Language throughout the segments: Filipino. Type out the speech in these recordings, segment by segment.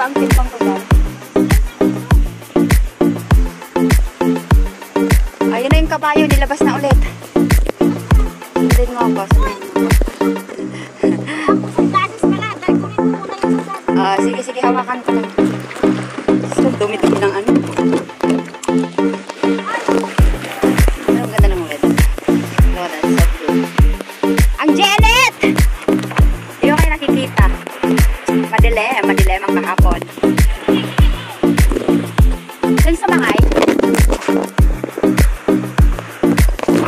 ba ang timpang ko dyan? Ayun na yung kabayo, nilabas na ulit. Sundin mo ako, sundin mo. Sige, sige, hawakan ko lang. So, dumi-dumi ng ano. Ang ganda ng ulit. Oh, that's so cute. Ang Janet! Hindi ko kayo nakikita. Madilim ang kahapon. Dun sa Mangay.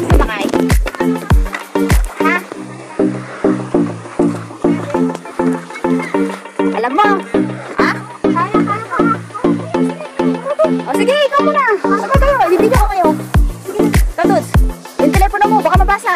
Sa Mangay. Ha? Alam mo? Ha? O sige, ikaw muna. Sabay kayo, ibigyan ko kayo. Sige, Kaduds. Yung telepono mo, baka mabasa.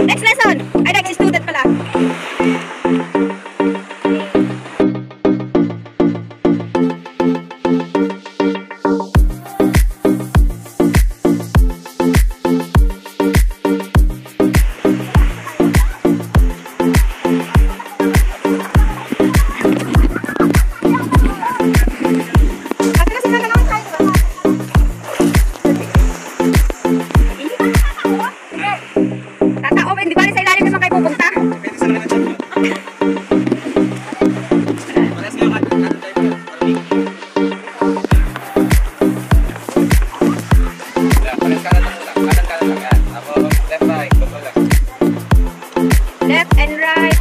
Next lesson! Ay, next student pala. Left and right.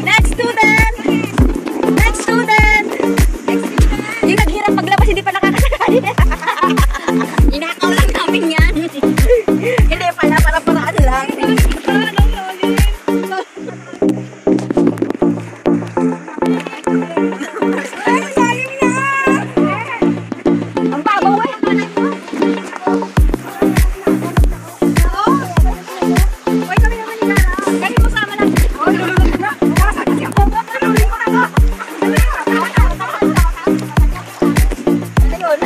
Next student! Next student! Yung naghirap maglabas, hindi pa nakakasakali. Inakaw lang namin yan. Hindi pala, para-paraan lang. Ay, sayang na! Ang babaw eh. Uy, kami naman ni Cara. Kami mo sama lang. Ayun.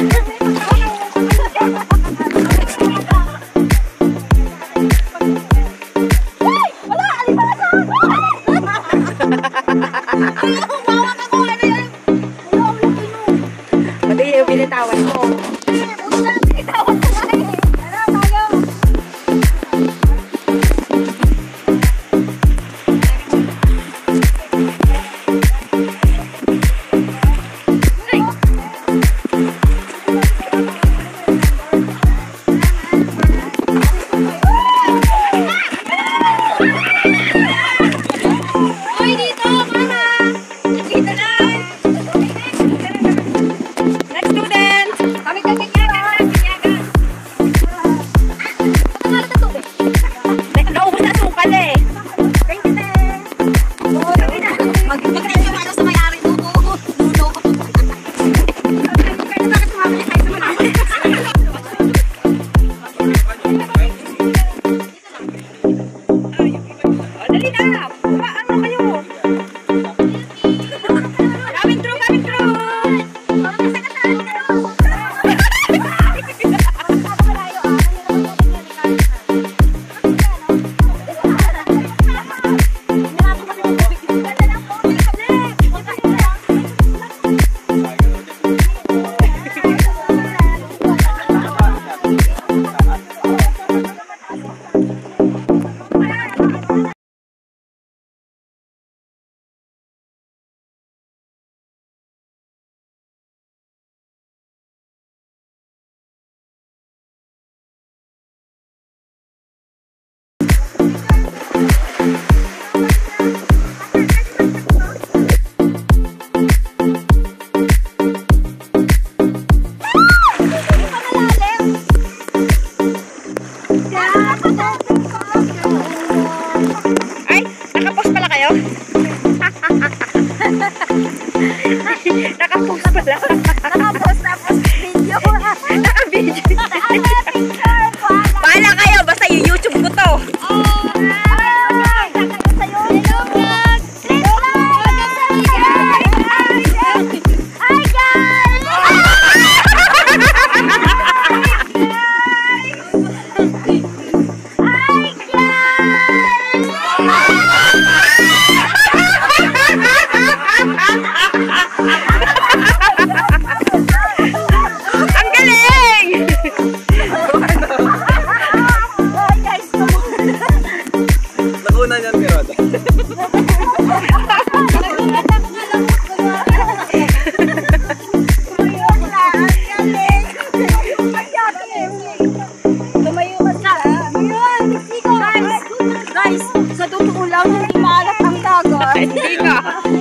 lang hindi maalat ang dagat. Hindi nga.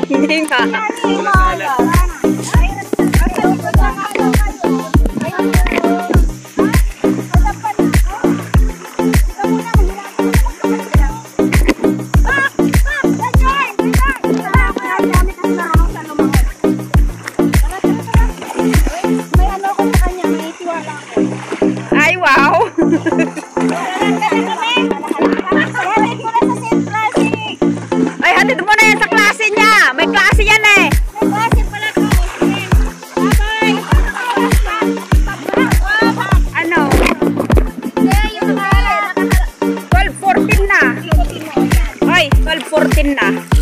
Hindi nga. Hindi maalat. Ay, wow. Ay, hatid mo na yan sa klase niya. May klase yan eh. Ano? 12:14 na. Ay, 12:14 na.